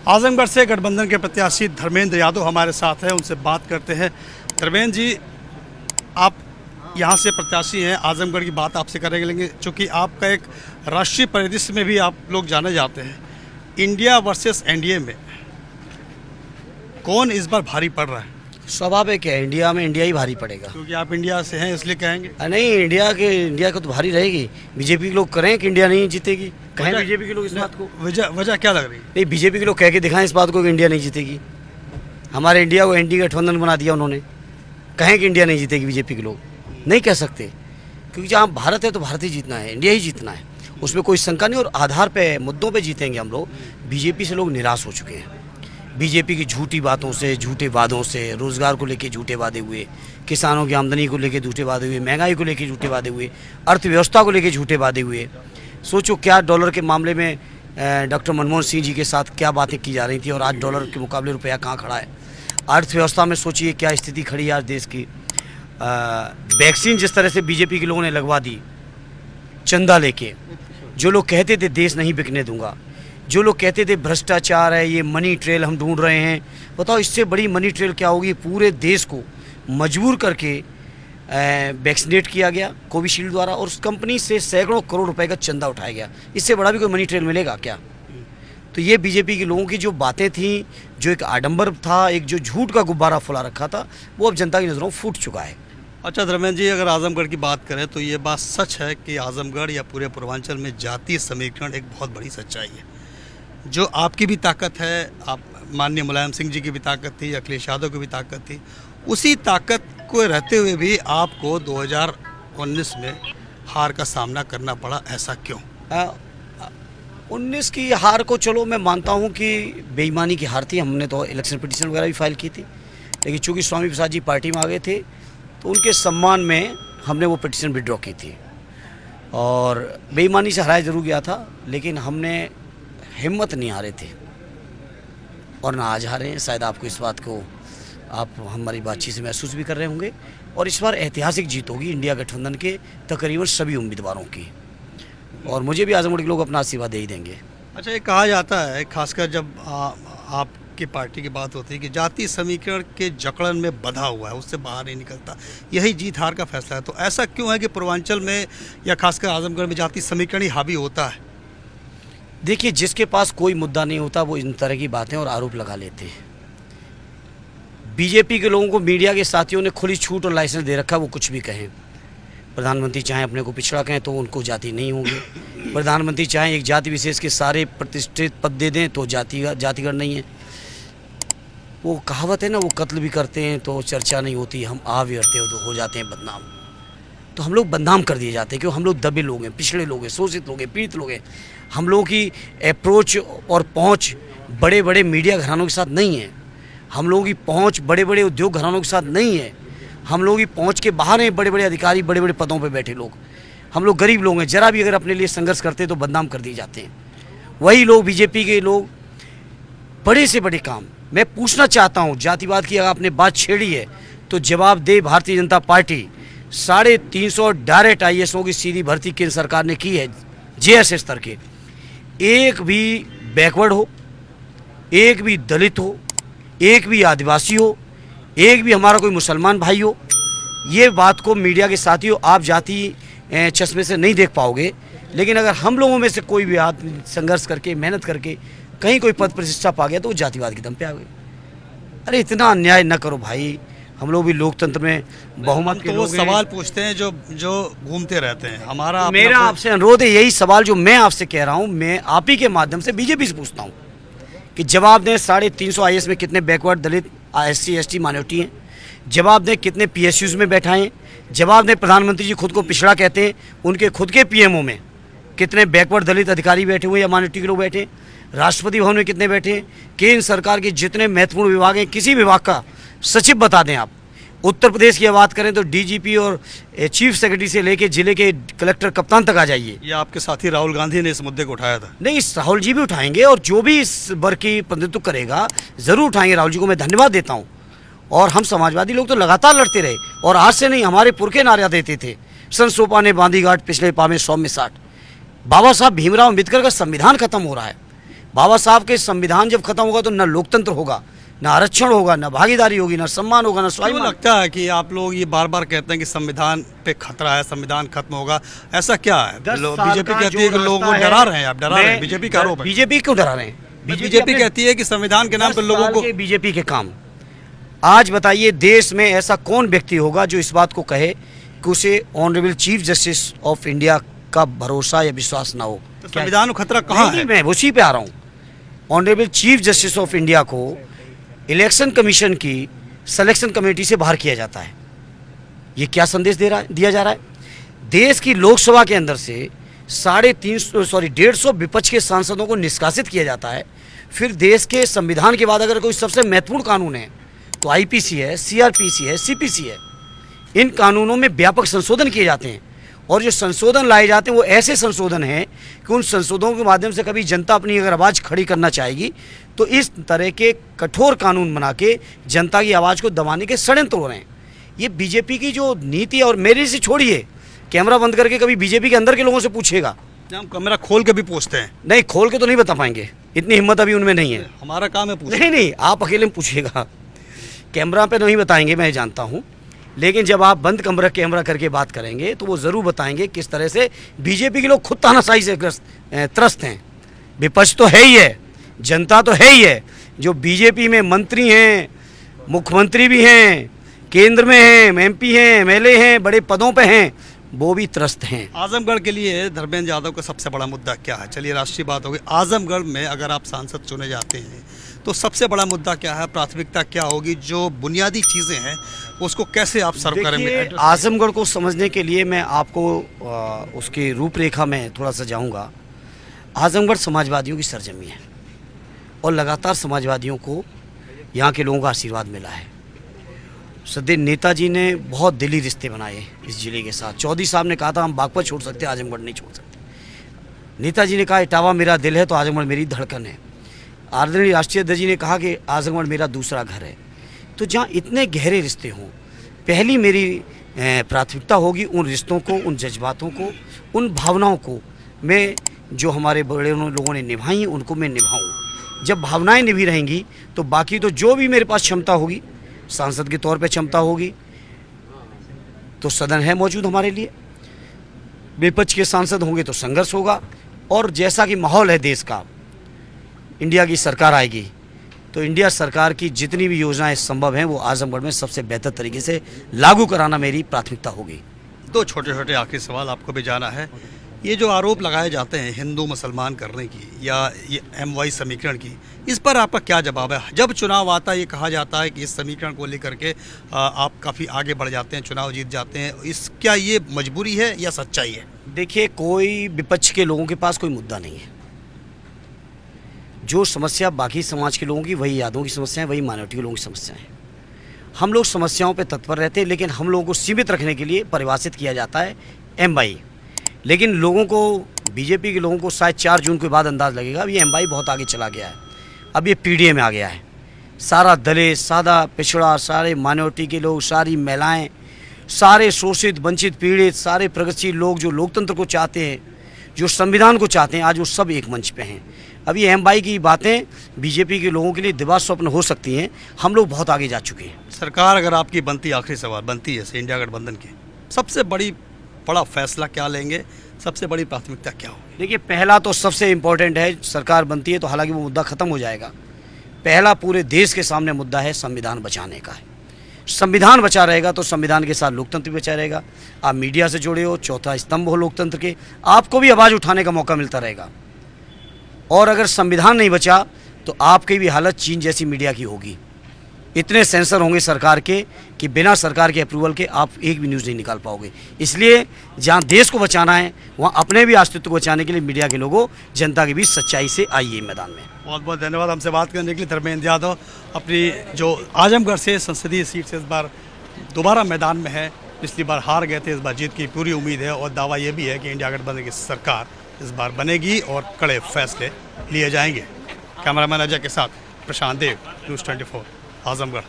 आजमगढ़ से गठबंधन के प्रत्याशी धर्मेंद्र यादव हमारे साथ हैं, उनसे बात करते हैं। धर्मेंद्र जी, आप यहाँ से प्रत्याशी हैं, आजमगढ़ की बात आपसे करेंगे क्योंकि आपका एक राष्ट्रीय परिदृश्य में भी आप लोग जाने जाते हैं। इंडिया वर्सेस एनडीए में कौन इस बार भारी पड़ रहा है? स्वाभाविक है, इंडिया में इंडिया ही भारी पड़ेगा। क्योंकि आप इंडिया से हैं इसलिए कहेंगे? नहीं, इंडिया को तो भारी रहेगी। बीजेपी के लोग करें कि इंडिया नहीं जीतेगी, कहें बीजेपी के लोग इस बात को। वजह क्या लग रही है? नहीं, बीजेपी के लोग कह के दिखाएं इस बात को कि इंडिया नहीं जीतेगी। हमारे इंडिया को एनडीए गठबंधन बना दिया उन्होंने, कहें कि इंडिया नहीं जीतेगी। बीजेपी के लोग नहीं कह सकते, क्योंकि जहाँ भारत है तो भारत ही जीतना है, इंडिया ही जीतना है, उसमें कोई शंका नहीं। और आधार पे मुद्दों पे जीतेंगे हम लोग। बीजेपी से लोग निराश हो चुके हैं। बीजेपी की झूठी बातों से, झूठे वादों से, रोज़गार को लेके झूठे वादे हुए, किसानों की आमदनी को लेके झूठे वादे हुए, महंगाई को लेके झूठे वादे हुए, अर्थव्यवस्था को लेके झूठे वादे हुए। सोचो क्या डॉलर के मामले में डॉक्टर मनमोहन सिंह जी के साथ क्या बातें की जा रही थी, और आज डॉलर के मुकाबले रुपया कहाँ खड़ा है। अर्थव्यवस्था में सोचिए क्या स्थिति खड़ी है आज देश की। वैक्सीन जिस तरह से बीजेपी के लोगों ने लगवा दी चंदा लेके, जो लोग कहते थे देश नहीं बिकने दूंगा, जो लोग कहते थे भ्रष्टाचार है, ये मनी ट्रेल हम ढूंढ रहे हैं, बताओ इससे बड़ी मनी ट्रेल क्या होगी। पूरे देश को मजबूर करके वैक्सीनेट किया गया कोविशील्ड द्वारा, और उस कंपनी से सैकड़ों करोड़ रुपए का चंदा उठाया गया। इससे बड़ा भी कोई मनी ट्रेल मिलेगा क्या? तो ये बीजेपी के लोगों की जो बातें थी, जो एक आडंबर था, एक जो झूठ का गुब्बारा फुला रखा था, वो अब जनता की नज़रों में फूट चुका है। अच्छा धर्मेंद्र जी, अगर आजमगढ़ की बात करें तो ये बात सच है कि आजमगढ़ या पूरे पूर्वांचल में जातीय समीकरण एक बहुत बड़ी सच्चाई है। जो आपकी भी ताकत है, आप माननीय मुलायम सिंह जी की भी ताकत थी, अखिलेश यादव की भी ताकत थी, उसी ताकत को रहते हुए भी आपको 2019 में हार का सामना करना पड़ा। ऐसा क्यों? 19 की हार को चलो मैं मानता हूँ कि बेईमानी की हार थी। हमने तो इलेक्शन पिटीशन वगैरह भी फाइल की थी, लेकिन चूँकि स्वामी प्रसाद जी पार्टी में आ गए थे तो उनके सम्मान में हमने वो पिटीशन विड्रॉ की थी, और बेईमानी से हराया जरूर गया था, लेकिन हमने हिम्मत नहीं हारे थे और ना आज हारे हैं। शायद आपको इस बात को आप हमारी बातचीत से महसूस भी कर रहे होंगे। और इस बार ऐतिहासिक जीत होगी इंडिया गठबंधन के तकरीबन सभी उम्मीदवारों की, और मुझे भी आजमगढ़ के लोग अपना आशीर्वाद दे ही देंगे। अच्छा, ये कहा जाता है, खासकर जब आपकी पार्टी की बात होती है, कि जातीय समीकरण के जकड़न में बंधा हुआ है, उससे बाहर नहीं निकलता, यही जीत हार का फैसला है। तो ऐसा क्यों है कि पूर्वांचल में या खासकर आजमगढ़ में जातीय समीकरण ही हावी होता है? देखिए, जिसके पास कोई मुद्दा नहीं होता वो इन तरह की बातें और आरोप लगा लेते हैं। बीजेपी के लोगों को मीडिया के साथियों ने खुली छूट और लाइसेंस दे रखा, वो कुछ भी कहें। प्रधानमंत्री चाहे अपने को पिछड़ा कहें तो उनको जाति नहीं होगी। प्रधानमंत्री चाहे एक जाति विशेष के सारे प्रतिष्ठित पद दे दें तो जातिगढ़ नहीं है। वो कहावत है ना, वो कत्ल भी करते हैं तो चर्चा नहीं होती, हम आव अड़ते हो जाते हैं बदनाम। तो हम लोग बदनाम कर दिए जाते हैं क्योंकि हम लोग दबे लोग हैं, पिछड़े लोग हैं, शोषित लोग हैं, पीड़ित लोग हैं। हम लोगों की अप्रोच और पहुंच बड़े बड़े मीडिया घरानों के साथ नहीं है। हम लोगों की पहुंच बड़े बड़े उद्योग घरानों के साथ नहीं है। हम लोगों की पहुंच के बाहर हैं बड़े बड़े अधिकारी, बड़े बड़े पदों पर बैठे लोग। हम लोग गरीब लोग हैं, जरा भी अगर अपने लिए संघर्ष करते हैं तो बदनाम कर दिए जाते हैं। वही लोग, बीजेपी के लोग, बड़े से बड़े काम। मैं पूछना चाहता हूँ, जातिवाद की अगर आपने बात छेड़ी है तो जवाब दे भारतीय जनता पार्टी। 350 डायरेक्ट IASओं की सीधी भर्ती केंद्र सरकार ने की है, JS स्तर के। एक भी बैकवर्ड हो, एक भी दलित हो, एक भी आदिवासी हो, एक भी हमारा कोई मुसलमान भाई हो, ये बात को मीडिया के साथियों आप जाति चश्मे से नहीं देख पाओगे। लेकिन अगर हम लोगों में से कोई भी आदमी संघर्ष करके, मेहनत करके कहीं कोई पद प्रतिष्ठा पा गया तो वो जातिवाद के दम पे आ गए। अरे इतना अन्याय न करो भाई, हम लोग भी लोकतंत्र में बहुमत के लोग हैं। सवाल पूछते हैं जो घूमते रहते हैं। हमारा मेरा आपसे अनुरोध है, यही सवाल जो मैं आपसे कह रहा हूँ, मैं आप ही के माध्यम से बीजेपी से पूछता हूँ कि जवाब दें 350 IAS में कितने बैकवर्ड, दलित, SC ST माइनॉरिटी हैं। जवाब दें कितने PSUs में बैठाएं। जवाब दें प्रधानमंत्री जी खुद को पिछड़ा कहते हैं, उनके खुद के PMO में कितने बैकवर्ड, दलित अधिकारी बैठे हुए या माइनॉरिटी के लोग बैठे। राष्ट्रपति भवन में कितने बैठे। केंद्र सरकार के जितने महत्वपूर्ण विभाग हैं, किसी विभाग का सचिव बता दें आप। उत्तर प्रदेश की बात करें तो DGP और चीफ सेक्रेटरी से लेके जिले के कलेक्टर, कप्तान तक आ जाइए। ये आपके साथी राहुल गांधी ने इस मुद्दे को उठाया था। नहीं, राहुल जी भी उठाएंगे, और जो भी इस वर्ग की प्रतिनिधित्व करेगा ज़रूर उठाएंगे। राहुल जी को मैं धन्यवाद देता हूँ। और हम समाजवादी लोग तो लगातार लड़ते रहे, और आज से नहीं, हमारे पुरखे नारा देते थे। सन सोपा ने बांधी घाट, पिछले पा में 100 में 60। बाबा साहब भीमराव अम्बेडकर का संविधान खत्म हो रहा है, बाबा साहब के संविधान जब खत्म होगा तो न लोकतंत्र होगा, न आरक्षण होगा, न भागीदारी होगी, न सम्मान होगा, न क्यों स्वाभिमान। लगता है कि आप लोग ये बार बार कहते हैं कि संविधान पे खतरा है, संविधान खत्म होगा, ऐसा क्या है? 10 साल बीजेपी का कहती जो है कि लोग रास्ता है, डरा रहे हैं, आप डरा रहे हैं, बीजेपी का आरोप है। बीजेपी क्यों डरा रहे हैं? बीजेपी कहती है कि संविधान के नाम पर लोगों को बीजेपी के काम। आज बताइए देश में ऐसा कौन व्यक्ति होगा जो इस बात को कहे कि उसे honourable chief justice of India का भरोसा या विश्वास ना हो? तो संविधान को खतरा कहाँ है? मैं उसी पे आ रहा हूँ। Honourable chief justice of India को इलेक्शन कमीशन की सिलेक्शन कमेटी से बाहर किया जाता है। ये क्या संदेश दिया जा रहा है? देश की लोकसभा के अंदर से 150 विपक्ष के सांसदों को निष्कासित किया जाता है। फिर देश के संविधान के बाद अगर कोई सबसे महत्वपूर्ण कानून है तो आईपीसी है, सीआरपीसी है, सीपीसी है। इन कानूनों में व्यापक संशोधन किए जाते हैं और जो संशोधन लाए जाते हैं वो ऐसे संशोधन हैं कि उन संशोधनों के माध्यम से कभी जनता अपनी अगर आवाज़ खड़ी करना चाहेगी तो इस तरह के कठोर कानून बना के जनता की आवाज़ को दबाने के षड्यंत्र हो रहे हैं। ये बीजेपी की जो नीति है, और मेरे से छोड़िए, कैमरा बंद करके कभी बीजेपी के अंदर के लोगों से पूछेगा। हम कैमरा खोल के भी पूछते हैं। नहीं, खोल के तो नहीं बता पाएंगे, इतनी हिम्मत अभी उनमें नहीं है। हमारा काम है पूछना। नहीं, आप अकेले में पूछिएगा, कैमरा पे नहीं बताएंगे, मैं जानता हूँ। लेकिन जब आप बंद कैमरा करके बात करेंगे तो वो ज़रूर बताएंगे किस तरह से बीजेपी के लोग खुद तानाशाही से त्रस्त हैं। विपक्ष तो है ही है, जनता तो है ही है, जो बीजेपी में मंत्री हैं, मुख्यमंत्री भी हैं, केंद्र में हैं, एमपी हैं, एमएलए हैं, बड़े पदों पे हैं, वो भी त्रस्त हैं। आजमगढ़ के लिए धर्मेंद्र यादव का सबसे बड़ा मुद्दा क्या है? चलिए राष्ट्रीय बात होगी। आजमगढ़ में अगर आप सांसद चुने जाते हैं तो सबसे बड़ा मुद्दा क्या है, प्राथमिकता क्या होगी, जो बुनियादी चीज़ें हैं उसको कैसे आप सर्व करेंगे? आजमगढ़ को समझने के लिए मैं आपको उसकी रूपरेखा में थोड़ा सा जाऊंगा। आजमगढ़ समाजवादियों की सरजमी है और लगातार समाजवादियों को यहाँ के लोगों का आशीर्वाद मिला है। सदैव नेताजी ने बहुत दिली रिश्ते बनाए इस जिले के साथ। चौधरी साहब ने कहा था हम बागपत छोड़ सकते, आजमगढ़ नहीं छोड़ सकते। नेताजी ने कहा इटावा मेरा दिल है तो आजमगढ़ मेरी धड़कन है। आदरणीय राष्ट्रीय अध्यक्ष जी ने कहा कि आजमगढ़ मेरा दूसरा घर है। तो जहाँ इतने गहरे रिश्ते हों, पहली मेरी प्राथमिकता होगी उन रिश्तों को, उन जज्बातों को, उन भावनाओं को मैं जो हमारे बड़े लोगों ने निभाई उनको मैं निभाऊं। जब भावनाएं निभी रहेंगी तो बाकी तो जो भी मेरे पास क्षमता होगी, सांसद के तौर पे क्षमता होगी तो सदन है मौजूद हमारे लिए, विपक्ष के सांसद होंगे तो संघर्ष होगा। और जैसा कि माहौल है देश का, इंडिया की सरकार आएगी तो इंडिया सरकार की जितनी भी योजनाएं संभव हैं वो आजमगढ़ में सबसे बेहतर तरीके से लागू कराना मेरी प्राथमिकता होगी। दो छोटे छोटे आखिरी सवाल आपको भी जाना है। ये जो आरोप लगाए जाते हैं हिंदू मुसलमान करने की या ये MY समीकरण की, इस पर आपका क्या जवाब है? जब चुनाव आता है ये कहा जाता है कि इस समीकरण को लेकर के आप काफ़ी आगे बढ़ जाते हैं, चुनाव जीत जाते हैं। क्या ये मजबूरी है या सच्चाई है? देखिए, कोई विपक्ष के लोगों के पास कोई मुद्दा नहीं है। जो समस्या बाकी समाज के लोगों की, वही यादों की समस्या है, वही माइनॉरिटी के लोगों की समस्या है। हम लोग समस्याओं पे तत्पर रहते हैं, लेकिन हम लोगों को सीमित रखने के लिए परिभाषित किया जाता है MY। लेकिन लोगों को, बीजेपी के लोगों को शायद 4 जून के बाद अंदाज़ लगेगा अब ये MY बहुत आगे चला गया है, अब ये PDA में आ गया है। सारा दलित, सादा पिछड़ा, सारे माइनॉरिटी के लोग, सारी महिलाएँ, सारे शोषित, वंचित, पीड़ित, सारे प्रगतिशील लोग जो लोकतंत्र को चाहते हैं, जो संविधान को चाहते हैं, आज वो सब एक मंच पे हैं। अब ये MY की बातें बीजेपी के लोगों के लिए दिवा स्वप्न हो सकती हैं। हम लोग बहुत आगे जा चुके हैं। सरकार अगर आपकी बनती, आखिरी सवाल, बनती है इंडिया गठबंधन की, सबसे बड़ा फैसला क्या लेंगे? सबसे बड़ी प्राथमिकता क्या होगी? देखिए, पहला तो सबसे इम्पोर्टेंट है, सरकार बनती है तो हालांकि वो मुद्दा ख़त्म हो जाएगा। पहला पूरे देश के सामने मुद्दा है संविधान बचाने का है। संविधान बचा रहेगा तो संविधान के साथ लोकतंत्र भी बचा रहेगा। आप मीडिया से जुड़े हो, चौथा स्तंभ हो लोकतंत्र के, आपको भी आवाज़ उठाने का मौका मिलता रहेगा। और अगर संविधान नहीं बचा तो आपकी भी हालत चीन जैसी मीडिया की होगी। इतने सेंसर होंगे सरकार के कि बिना सरकार के अप्रूवल के आप एक भी न्यूज़ नहीं निकाल पाओगे। इसलिए जहां देश को बचाना है वहां अपने भी अस्तित्व को बचाने के लिए मीडिया के लोगों, जनता के बीच सच्चाई से आइए मैदान में। बहुत बहुत धन्यवाद हमसे बात करने के लिए। धर्मेंद्र यादव अपनी जो आजमगढ़ से संसदीय सीट से इस बार दोबारा मैदान में है। पिछली बार हार गए थे, इस बार जीत की पूरी उम्मीद है और दावा ये भी है कि इंडिया गठबंधन की सरकार इस बार बनेगी और कड़े फैसले लिए जाएंगे। कैमरामैन अजय के साथ प्रशांत देव, न्यूज़ 24 आजमगढ़।